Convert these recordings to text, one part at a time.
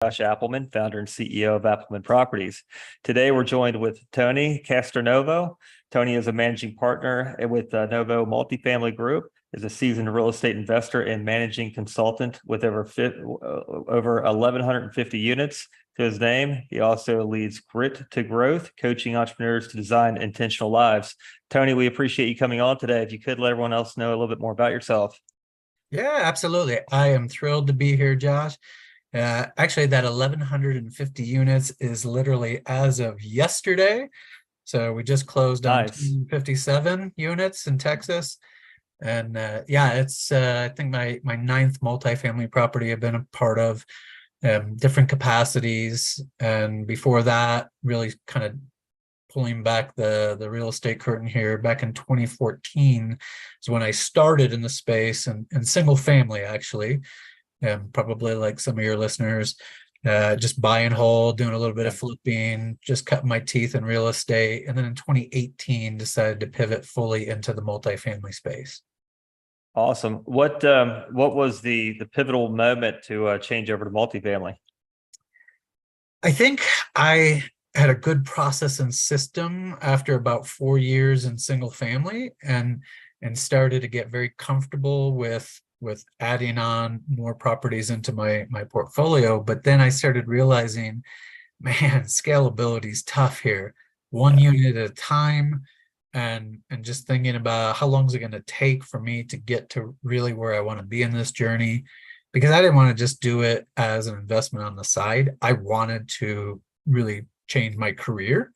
Josh Appelman, founder and CEO of Appelman Properties. Today, we're joined with Tony Castronovo. Tony is a managing partner with Novo Multifamily Group, is a seasoned real estate investor and managing consultant with over 1,150 units to his name. He also leads Grit to Growth, coaching entrepreneurs to design intentional lives. Tony, we appreciate you coming on today. If you could let everyone else know a little bit more about yourself. Yeah, absolutely. I am thrilled to be here, Josh. Actually, that 1,150 units is literally as of yesterday. So we just closed on Nice. 57 units in Texas. And yeah, it's I think my ninth multifamily property I've been a part of, different capacities. And before that, really kind of pulling back the real estate curtain here, back in 2014 is when I started in the space and single family, actually. Probably like some of your listeners, just buy and hold, doing a little bit of flipping, just cutting my teeth in real estate. And then in 2018, decided to pivot fully into the multifamily space. Awesome. What was the pivotal moment to change over to multifamily? I think I had a good process and system after about 4 years in single family, and started to get very comfortable with adding on more properties into my portfolio. But then I started realizing, man, scalability is tough here. One unit at a time, and just thinking about how long is it going to take for me to get to really where I want to be in this journey, because I didn't want to just do it as an investment on the side. I wanted to really change my career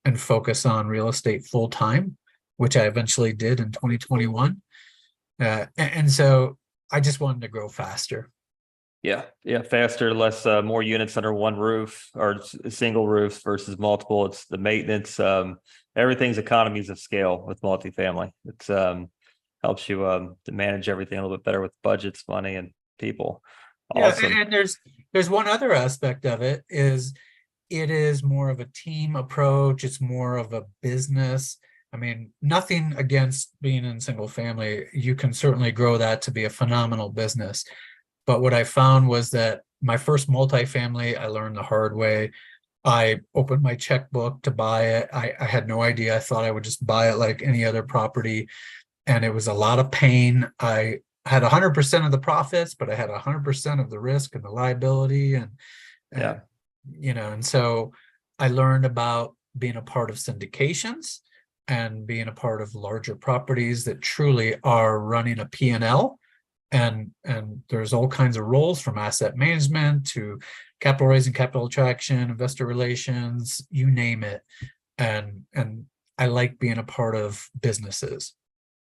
and focus on real estate full time, which I eventually did in 2021. And so I just wanted to grow faster. Yeah, faster, less, more units under one roof or single roofs versus multiple. It's the maintenance. Everything's economies of scale with multifamily. It's helps you to manage everything a little bit better with budgets, money, and people. Awesome. Yeah, and there's one other aspect of it is it is more of a team approach. It's more of a business. I mean, nothing against being in single family. You can certainly grow that to be a phenomenal business. But what I found was that my first multifamily, I learned the hard way. I opened my checkbook to buy it. I had no idea. I thought I would just buy it like any other property. And it was a lot of pain. I had 100% of the profits, but I had 100% of the risk and the liability. And and so I learned about being a part of syndications and being a part of larger properties that truly are running a P&L. And there's all kinds of roles, from asset management to capital raising, capital attraction, investor relations, you name it. And I like being a part of businesses.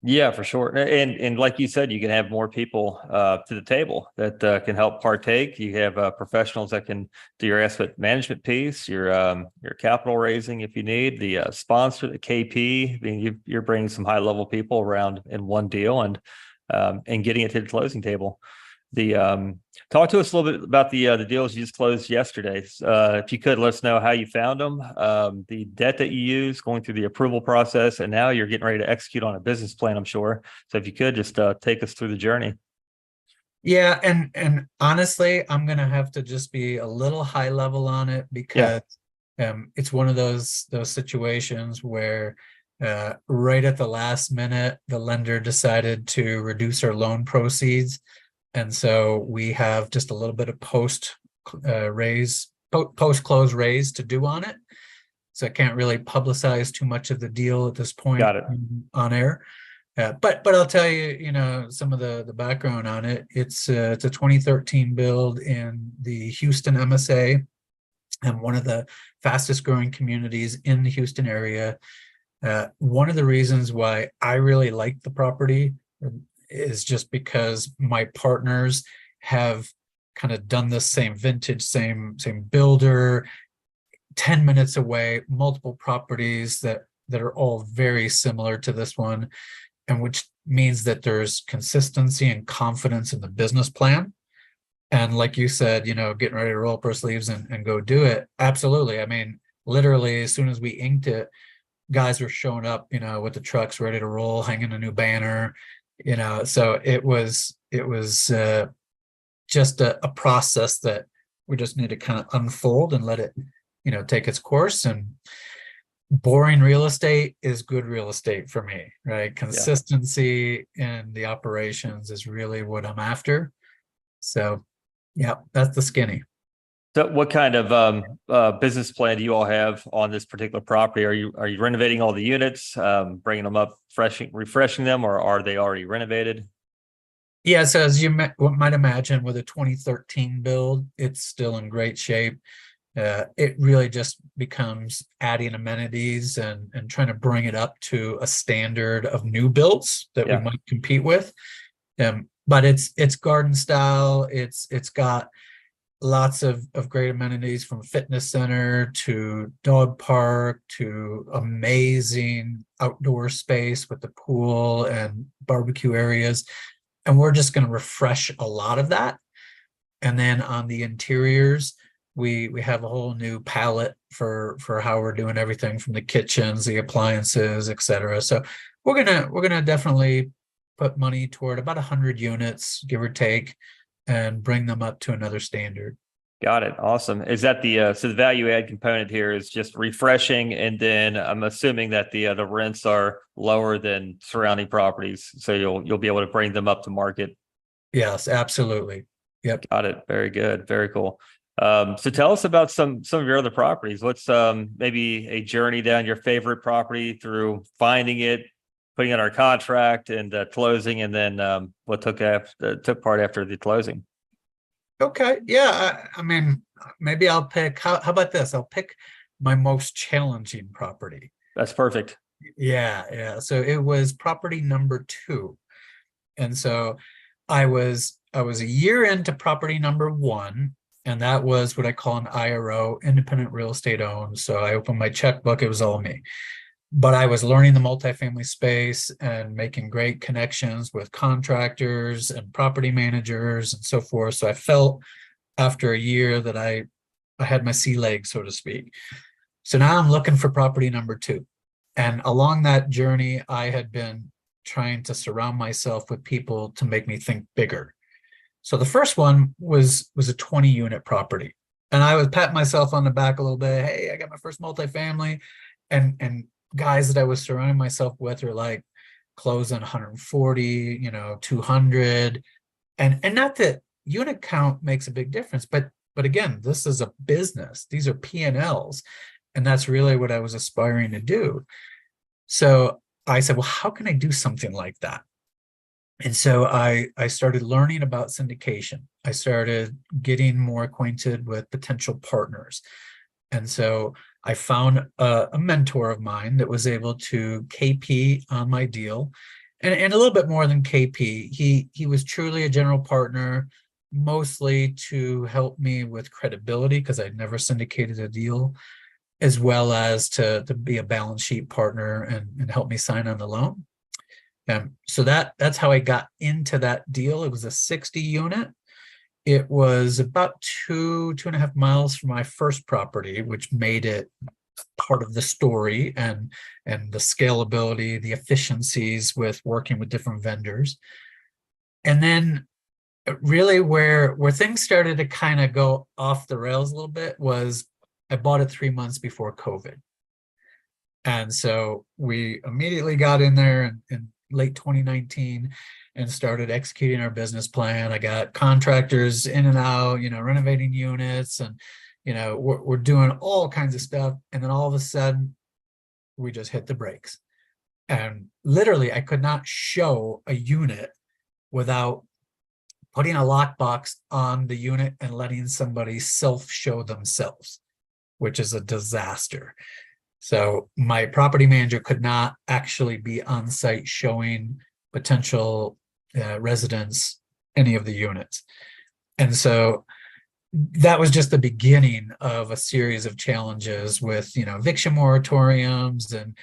Yeah, for sure. And like you said, you can have more people to the table that can help partake. You have professionals that can do your asset management piece, your capital raising if you need, the sponsor, the KP. I mean, you're bringing some high level people around in one deal and getting it to the closing table. Talk to us a little bit about the deals you just closed yesterday. If you could, let us know how you found them, the debt that you used, going through the approval process, and now you're getting ready to execute on a business plan, I'm sure. So if you could just take us through the journey. Yeah, and honestly, I'm gonna have to just be a little high level on it, because it's one of those situations where right at the last minute, the lender decided to reduce our loan proceeds. And so we have just a little bit of post close raise to do on it. So I can't really publicize too much of the deal at this point. Got it. On air. But I'll tell you, some of the background on it. It's a 2013 build in the Houston MSA, and one of the fastest growing communities in the Houston area. One of the reasons why I really like the property is just because my partners have kind of done this same vintage, same builder, 10 minutes away, multiple properties that are all very similar to this one, and which means that there's consistency and confidence in the business plan. And like you said, getting ready to roll up our sleeves and go do it. Absolutely. I mean, literally, as soon as we inked it, guys were showing up, with the trucks ready to roll, hanging a new banner. So it was just a process that We just need to kind of unfold and let it, take its course. And boring real estate is good real estate for me, right? Yeah. Consistency in the operations is really what I'm after. So, yeah, that's the skinny. So what kind of business plan do you all have on this particular property? Are you renovating all the units, bringing them up, refreshing them, or are they already renovated? Yeah, so as you might imagine, with a 2013 build, it's still in great shape. It really just becomes adding amenities and trying to bring it up to a standard of new builds that we Yeah. might compete with. But it's garden style. It's got lots of great amenities, from fitness center to dog park to amazing outdoor space with the pool and barbecue areas. And we're just going to refresh a lot of that. And then on the interiors, we have a whole new palette for how we're doing everything, from the kitchens, the appliances, etc. So we're gonna definitely put money toward about 100 units, give or take, and bring them up to another standard. Got it. Awesome. Is that so the value add component here is just refreshing, and then I'm assuming that the rents are lower than surrounding properties, so you'll be able to bring them up to market. Yes, absolutely. Yep. Got it. Very good. Very cool. So tell us about some of your other properties. What's maybe a journey down your favorite property through finding it, putting it our contract, and closing, and then what took part after the closing. Okay. Yeah. I mean, maybe I'll pick. How about this? I'll pick my most challenging property. That's perfect. Yeah. Yeah. So it was property number 2. And so I was a year into property number 1, and that was what I call an IRO, independent real estate owned. So I opened my checkbook, it was all me. But I was learning the multifamily space and making great connections with contractors and property managers and so forth. So I felt after a year that I had my sea legs, so to speak. So now I'm looking for property number 2. And along that journey, I had been trying to surround myself with people to make me think bigger. So the first one was a 20 unit property. And I was patting myself on the back a little bit. Hey, I got my first multifamily. And guys that I was surrounding myself with are like closing 140, 200. And not that unit count makes a big difference, but again, this is a business. These are P&Ls. And that's really what I was aspiring to do. So I said, well, how can I do something like that? And so I started learning about syndication. I started getting more acquainted with potential partners. And so I found a mentor of mine that was able to KP on my deal, and a little bit more than KP. He was truly a general partner, mostly to help me with credibility, because I'd never syndicated a deal, as well as to be a balance sheet partner and help me sign on the loan. So that's how I got into that deal. It was a 60 unit. It was about 2.5 miles from my first property, which made it part of the story and the scalability, the efficiencies with working with different vendors. And then really where things started to kind of go off the rails a little bit was I bought it 3 months before COVID. And so we immediately got in there in late 2019 and started executing our business plan. I got contractors in and out, renovating units, and, we're doing all kinds of stuff. And then all of a sudden, we just hit the brakes. And literally, I could not show a unit without putting a lockbox on the unit and letting somebody self-show themselves, which is a disaster. So my property manager could not actually be on site showing potential residents any of the units. And so that was just the beginning of a series of challenges with, eviction moratoriums, and,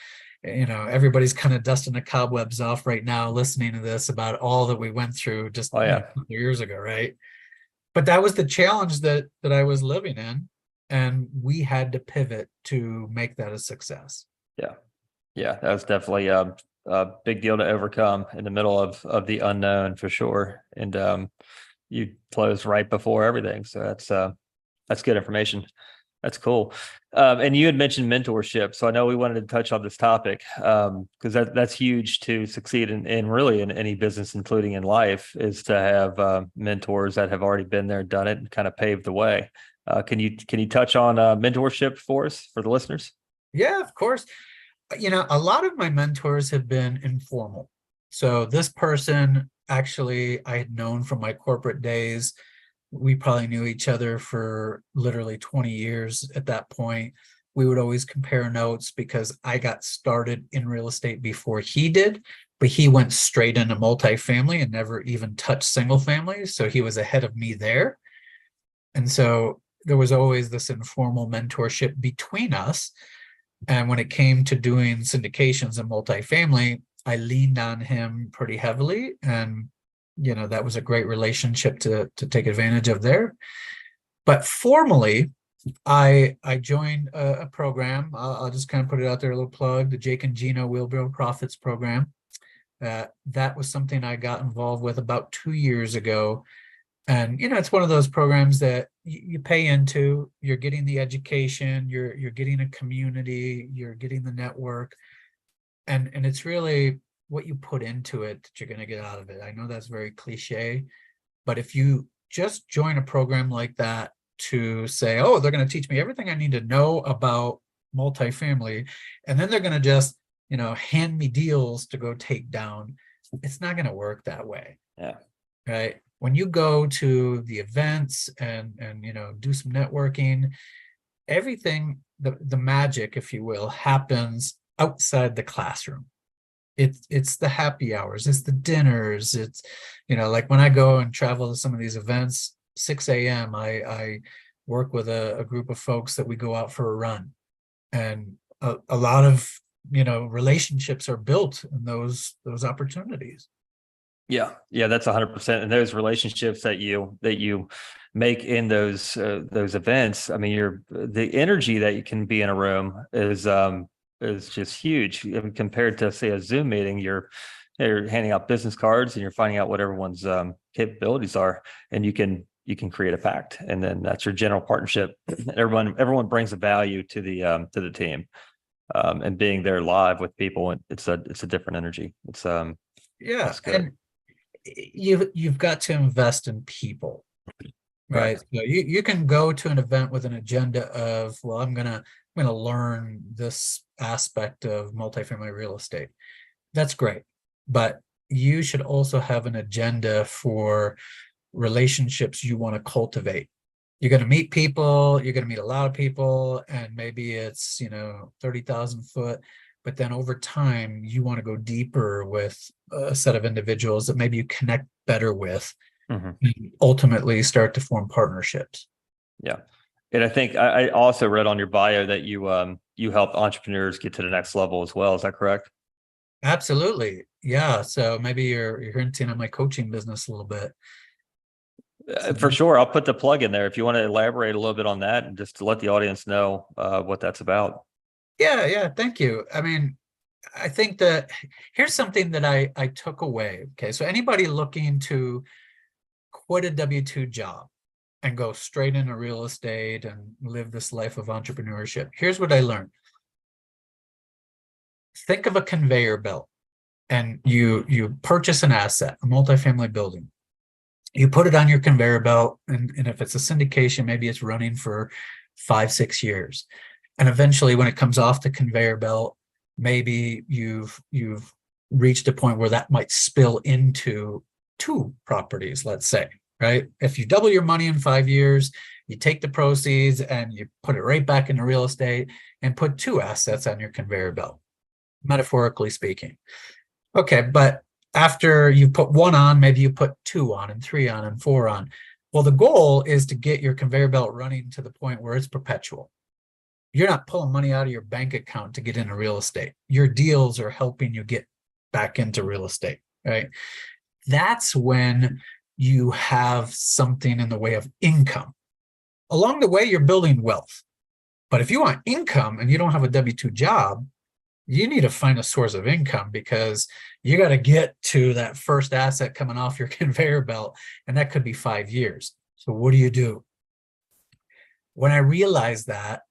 everybody's kind of dusting the cobwebs off right now listening to this about all that we went through just Oh yeah. a couple years ago, right? But that was the challenge that I was living in. And we had to pivot to make that a success. Yeah. Yeah. That was definitely a big deal to overcome in the middle of the unknown, for sure. And you closed right before everything. So That's good information. That's cool. And you had mentioned mentorship. So I know we wanted to touch on this topic because that's huge to succeed in really in any business, including in life, is to have mentors that have already been there, done it, and kind of paved the way. Can you touch on mentorship for us, for the listeners? Yeah, of course. A lot of my mentors have been informal. So this person actually I had known from my corporate days. We probably knew each other for literally 20 years at that point. We would always compare notes because I got started in real estate before he did, but he went straight into multifamily and never even touched single family. So he was ahead of me there. And so there was always this informal mentorship between us. And when it came to doing syndications and multifamily, I leaned on him pretty heavily. And, that was a great relationship to take advantage of there. But formally, I joined a program. I'll just kind of put it out there, a little plug, the Jake and Gino Wheelbarrow Profits program. That was something I got involved with about 2 years ago. And it's one of those programs that you pay into. You're getting the education, you're getting a community, you're getting the network, and it's really what you put into it that you're going to get out of it. I know that's very cliche, but if you just join a program like that to say, oh, they're going to teach me everything I need to know about multifamily, and then they're going to just hand me deals to go take down, it's not going to work that way. Yeah. Right. When you go to the events and do some networking, everything, the magic, if you will, happens outside the classroom. It's the happy hours, it's the dinners, it's like when I go and travel to some of these events, 6 a.m. I work with a group of folks that we go out for a run, and a lot of relationships are built in those opportunities. Yeah, that's 100%. And those relationships that you make in those events, I mean, the energy that you can be in a room is just huge. I mean, compared to, say, a Zoom meeting. You're handing out business cards and you're finding out what everyone's capabilities are, and you can create a pact, and then that's your general partnership. Everyone brings a value to the team, and being there live with people, it's a different energy. Yeah, it's good. and you've got to invest in people, right? So you can go to an event with an agenda of, well, I'm gonna learn this aspect of multifamily real estate. That's great, but you should also have an agenda for relationships you want to cultivate. You're going to meet people, you're going to meet a lot of people, and maybe it's 30,000 foot. But then over time, you want to go deeper with a set of individuals that maybe you connect better with, and ultimately start to form partnerships. Yeah. And I think I also read on your bio that you help entrepreneurs get to the next level as well. Is that correct? Absolutely. Yeah. So maybe you're hinting on my coaching business a little bit. For sure. I'll put the plug in there if you want to elaborate a little bit on that, and just to let the audience know what that's about. Yeah. Thank you. I mean, I think that here's something that I took away. Okay. So anybody looking to quit a W-2 job and go straight into real estate and live this life of entrepreneurship, here's what I learned. Think of a conveyor belt, and you purchase an asset, a multifamily building. You put it on your conveyor belt, and if it's a syndication, maybe it's running for 5-6 years. And eventually, when it comes off the conveyor belt, maybe you've reached a point where that might spill into 2 properties, let's say, right? If you double your money in 5 years, you take the proceeds and you put it right back into real estate and put 2 assets on your conveyor belt, metaphorically speaking. Okay, but after you put 1 on, maybe you put 2 on and 3 on and 4 on. Well, the goal is to get your conveyor belt running to the point where it's perpetual. You're not pulling money out of your bank account to get into real estate. Your deals are helping you get back into real estate, right? That's when you have something in the way of income. Along the way, you're building wealth. But if you want income and you don't have a W-2 job, you need to find a source of income, because you got to get to that first asset coming off your conveyor belt, and that could be 5 years. So what do? When I realized that,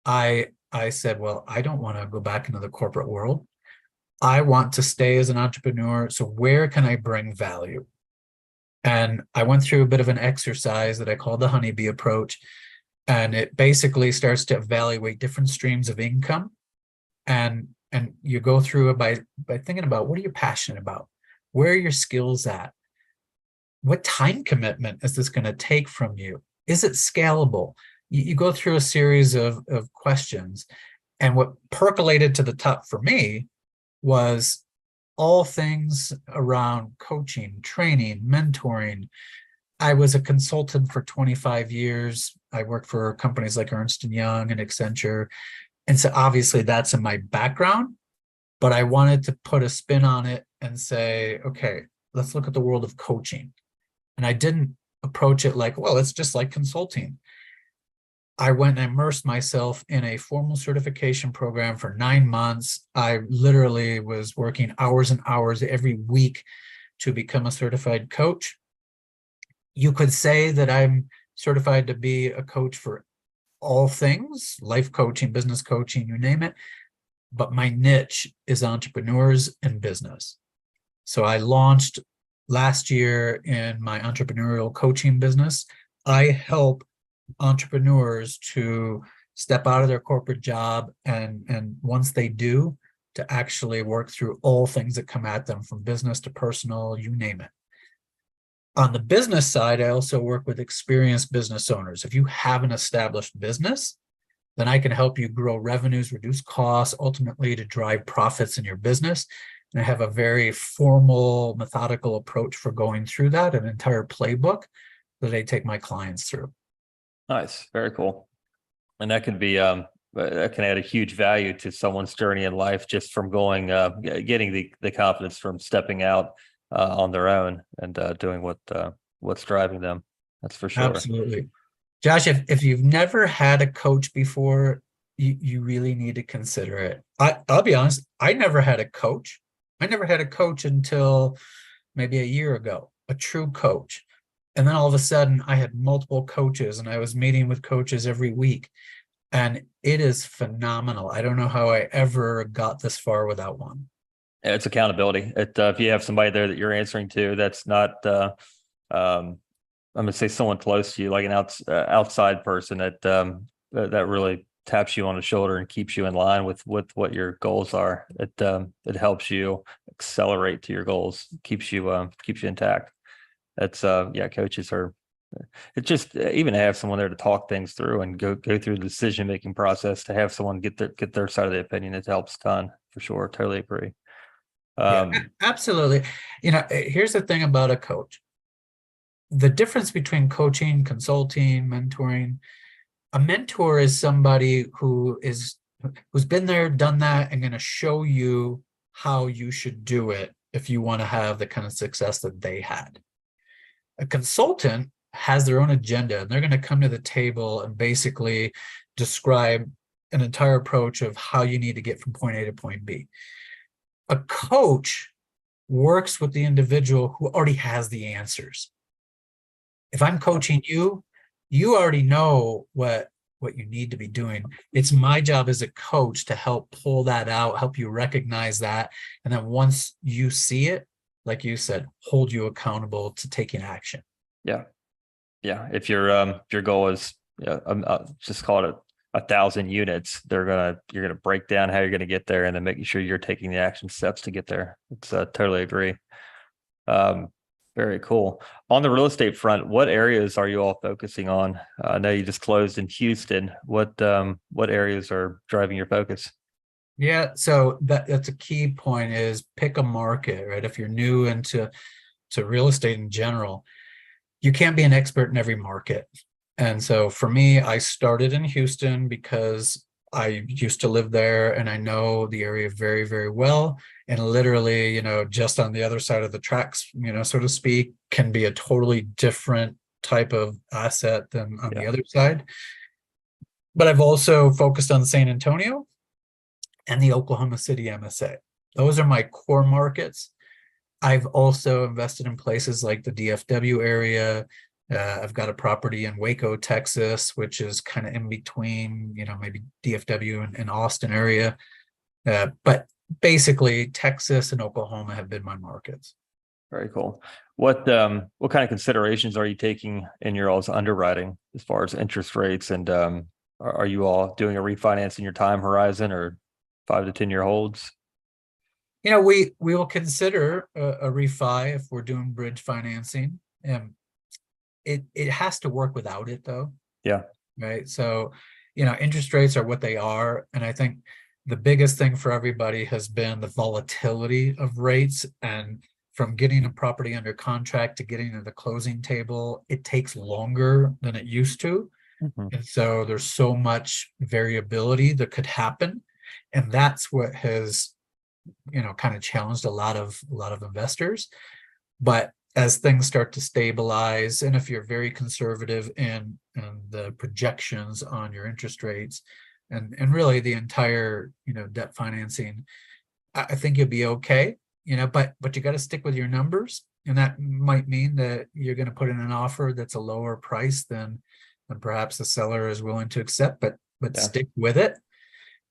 I said, well, I don't want to go back into the corporate world. I want to stay as an entrepreneur. So where can I bring value? And I went through a bit of an exercise that I call the honeybee approach. And it basically starts to evaluate different streams of income. And you go through it by thinking about, what are you passionate about? Where are your skills at? What time commitment is this going to take from you? Is it scalable? You go through a series of questions. And what percolated to the top for me was all things around coaching, training, mentoring. I was a consultant for 25 years. I worked for companies like Ernst & Young and Accenture. And so obviously that's in my background, but I wanted to put a spin on it and say, okay, let's look at the world of coaching. And I didn't approach it like, well, it's just like consulting. I went and immersed myself in a formal certification program for 9 months. I literally was working hours and hours every week to become a certified coach. You could say that I'm certified to be a coach for all things, life coaching, business coaching, you name it. But my niche is entrepreneurs and business. So I launched last year in my entrepreneurial coaching business. I help entrepreneurs to step out of their corporate job, and once they do, to actually work through all things that come at them, from business to personal, you name it. On the business side, I also work with experienced business owners. If you have an established business, then I can help you grow revenues, reduce costs, ultimately to drive profits in your business. And I have a very formal, methodical approach for going through that, an entire playbook that I take my clients through. Nice. Very cool. And that could be, that can add a huge value to someone's journey in life just from going, getting the confidence from stepping out on their own and doing what's driving them. That's for sure. Absolutely. Josh, if you've never had a coach before, you really need to consider it. I'll be honest, I never had a coach. I never had a coach until maybe a year ago, a true coach. And then all of a sudden I had multiple coaches and I was meeting with coaches every week. And it is phenomenal. I don't know how I ever got this far without one. Yeah, it's accountability. If you have somebody there that you're answering to, that's not, I'm going to say someone close to you, like an outside person that really taps you on the shoulder and keeps you in line with what your goals are. It helps you accelerate to your goals, keeps you intact. That's coaches are, it just even to have someone there to talk things through and go through the decision making process, to have someone get their side of the opinion, it helps a ton for sure. Totally agree. Yeah, absolutely. Here's the thing about a coach. The difference between coaching, consulting, mentoring. A mentor is somebody who's been there, done that, and going to show you how you should do it if you want to have the kind of success that they had. A consultant has their own agenda, and they're going to come to the table and basically describe an entire approach of how you need to get from point A to point B. A coach works with the individual who already has the answers. If I'm coaching you, you already know what you need to be doing. It's my job as a coach to help pull that out, help you recognize that. And then once you see it, like you said, hold you accountable to taking action. Yeah. Yeah. If your goal is, just call it 1,000 units, you're going to break down how you're going to get there and then making sure you're taking the action steps to get there. It's totally agree. Very cool. On the real estate front, what areas are you all focusing on? I know you just closed in Houston. What areas are driving your focus? Yeah, so that's a key point, is pick a market, right? If you're new into real estate in general, you can't be an expert in every market. And so for me, I started in Houston because I used to live there and I know the area very, very well. And literally, just on the other side of the tracks, so to speak, can be a totally different type of asset than on the other side. But I've also focused on San Antonio and the Oklahoma City MSA. Those are my core markets. I've also invested in places like the DFW area, I've got a property in Waco, Texas, which is kind of in between, maybe DFW and Austin area. But basically, Texas and Oklahoma have been my markets. Very cool. What kind of considerations are you taking in your all's underwriting as far as interest rates, and are you all doing a refinance in your time horizon or 5 to 10 year holds? We will consider a refi if we're doing bridge financing. It has to work without it though. Yeah. Right. So, interest rates are what they are. And I think the biggest thing for everybody has been the volatility of rates, and from getting a property under contract to getting to the closing table, it takes longer than it used to. Mhm. And so there's so much variability that could happen. And that's what has, kind of challenged a lot of investors. But as things start to stabilize, and if you're very conservative in the projections on your interest rates and really the entire, debt financing, I think you'll be okay. But you got to stick with your numbers, and that might mean that you're going to put in an offer that's a lower price than perhaps the seller is willing to accept, but Yeah. stick with it.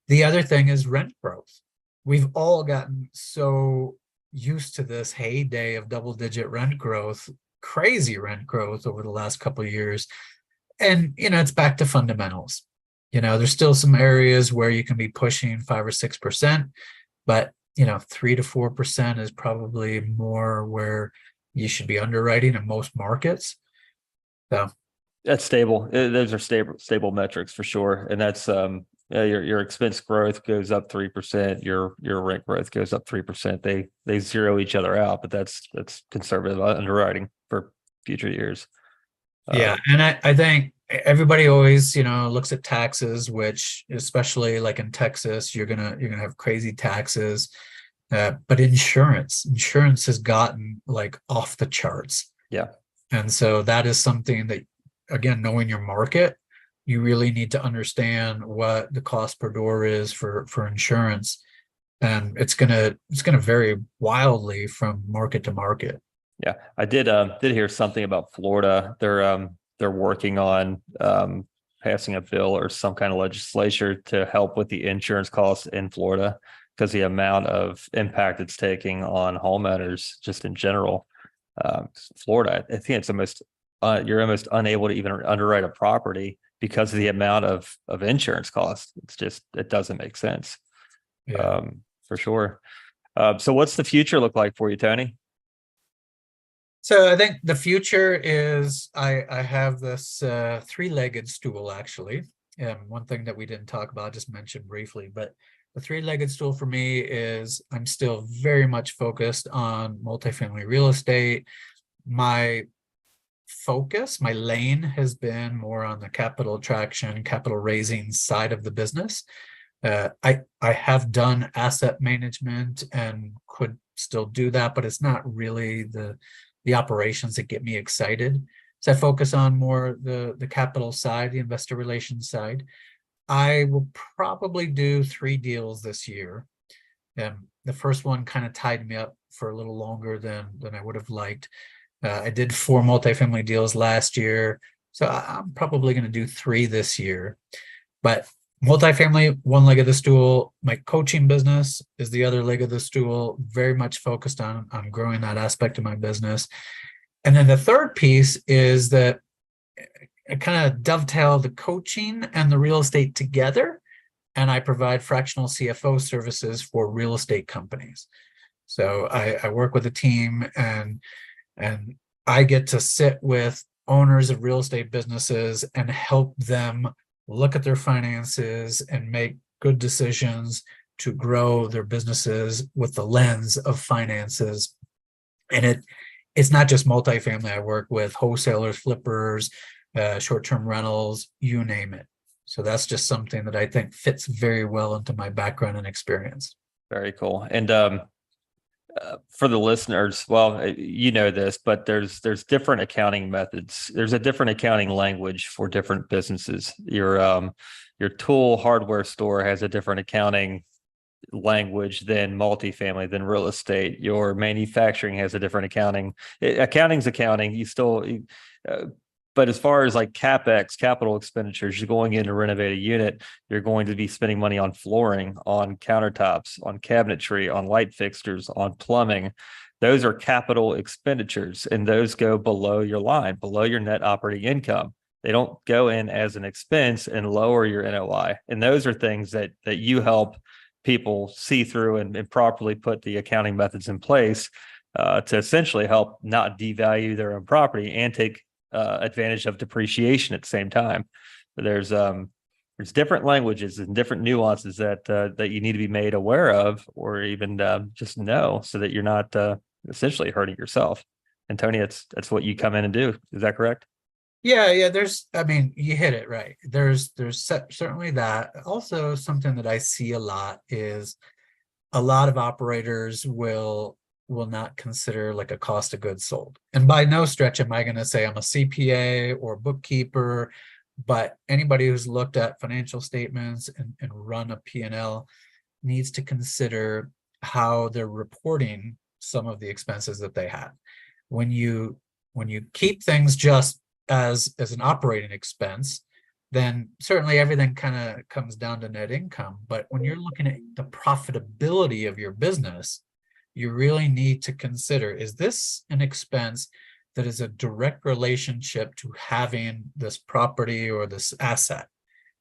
The other thing is rent growth. We've all gotten so used to this heyday of double-digit rent growth, crazy rent growth over the last couple of years, and it's back to fundamentals. There's still some areas where you can be pushing 5 or 6%, but 3 to 4% is probably more where you should be underwriting in most markets. So That's stable. Those are stable metrics for sure. And that's your expense growth goes up 3%, your rent growth goes up 3%. They zero each other out, but that's conservative underwriting for future years. yeah, and I think everybody always looks at taxes, which especially like in Texas, you're gonna have crazy taxes. But insurance has gotten like off the charts. Yeah. And so that is something that, again, knowing your market, you really need to understand what the cost per door is for insurance. And it's gonna vary wildly from market to market. Yeah. I did hear something about Florida. They're working on passing a bill or some kind of legislation to help with the insurance costs in Florida, because the amount of impact it's taking on homeowners just in general. Florida, I think it's almost you're almost unable to even underwrite a property because of the amount of insurance costs. It doesn't make sense. Yeah. For sure. So what's the future look like for you, Tony? So I think the future is I have this three-legged stool, actually. One thing that we didn't talk about, just mentioned briefly, but the three-legged stool for me is I'm still very much focused on multifamily real estate. My focus, my lane has been more on the capital attraction, capital raising side of the business. I have done asset management and could still do that, but it's not really the operations that get me excited. So I focus on more the capital side, the investor relations side. I will probably do 3 deals this year. The first one kind of tied me up for a little longer than I would have liked. I did 4 multifamily deals last year, so I'm probably going to do 3 this year. But multifamily, one leg of the stool. My coaching business is the other leg of the stool. Very much focused on growing that aspect of my business. And then the third piece is that I kind of dovetail the coaching and the real estate together, and I provide fractional CFO services for real estate companies. So I work with a team, and I get to sit with owners of real estate businesses and help them look at their finances and make good decisions to grow their businesses with the lens of finances. And it's not just multifamily. I work with wholesalers, flippers, short-term rentals, you name it. So that's just something that I think fits very well into my background and experience. Very cool. And for the listeners, well, you know this, but there's different accounting methods. There's a different accounting language for different businesses. Your tool hardware store has a different accounting language than multifamily, than real estate. Your manufacturing has a different accounting. Accounting's accounting. But as far as like CapEx, capital expenditures, you're going in to renovate a unit, you're going to be spending money on flooring, on countertops, on cabinetry, on light fixtures, on plumbing. Those are capital expenditures, and those go below your line, below your net operating income. They don't go in as an expense and lower your NOI. And those are things that you help people see through and properly put the accounting methods in place to essentially help not devalue their own property and take advantage of depreciation at the same time. There's different languages and different nuances that you need to be made aware of, or even just know, so that you're not essentially hurting yourself. And Tony, that's what you come in and do. Is that correct? Yeah. I mean, you hit it right. There's certainly that. Also, something that I see a lot is a lot of operators will not consider like a cost of goods sold. And by no stretch am I going to say I'm a CPA or bookkeeper, but anybody who's looked at financial statements and run a P&L needs to consider how they're reporting some of the expenses that they have. When you keep things just as an operating expense, then certainly everything kind of comes down to net income. But when you're looking at the profitability of your business, you really need to consider, is this an expense that is a direct relationship to having this property or this asset?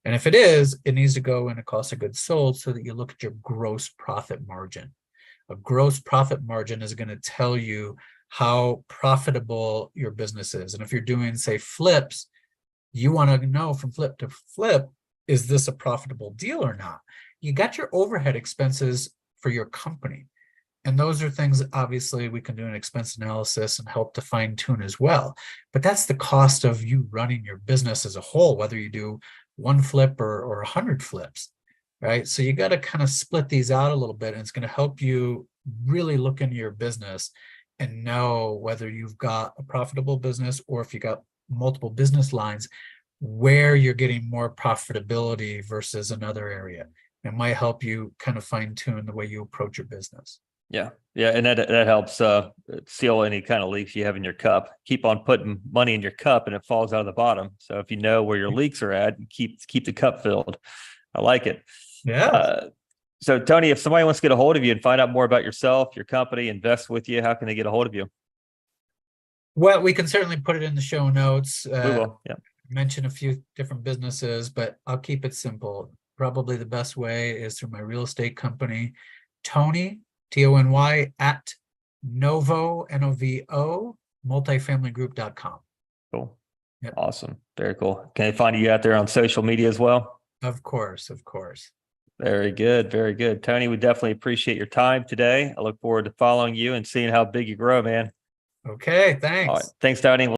And if it is, it needs to go in a cost of goods sold, so that you look at your gross profit margin. A gross profit margin is going to tell you how profitable your business is. And if you're doing, say, flips, you want to know from flip to flip, is this a profitable deal or not? You got your overhead expenses for your company. And those are things that obviously we can do an expense analysis and help to fine tune as well. But that's the cost of you running your business as a whole, whether you do one flip or 100 flips, right? So you got to kind of split these out a little bit, and it's going to help you really look into your business and know whether you've got a profitable business, or if you got multiple business lines, where you're getting more profitability versus another area. It might help you kind of fine tune the way you approach your business. Yeah. And that helps seal any kind of leaks you have in your cup. Keep on putting money in your cup and it falls out of the bottom. So if you know where your leaks are at, keep the cup filled. I like it. Yeah. So Tony, if somebody wants to get a hold of you and find out more about yourself, your company, invest with you, how can they get a hold of you? Well, we can certainly put it in the show notes. We will. Yeah. Mention a few different businesses, but I'll keep it simple. Probably the best way is through my real estate company, Tony, Tony, at Novo, Novo, multifamilygroup.com. Cool. Yep. Awesome. Very cool. Can I find you out there on social media as well? Of course. Very good. Very good. Tony, we definitely appreciate your time today. I look forward to following you and seeing how big you grow, man. Okay, thanks. All right. Thanks, Tony.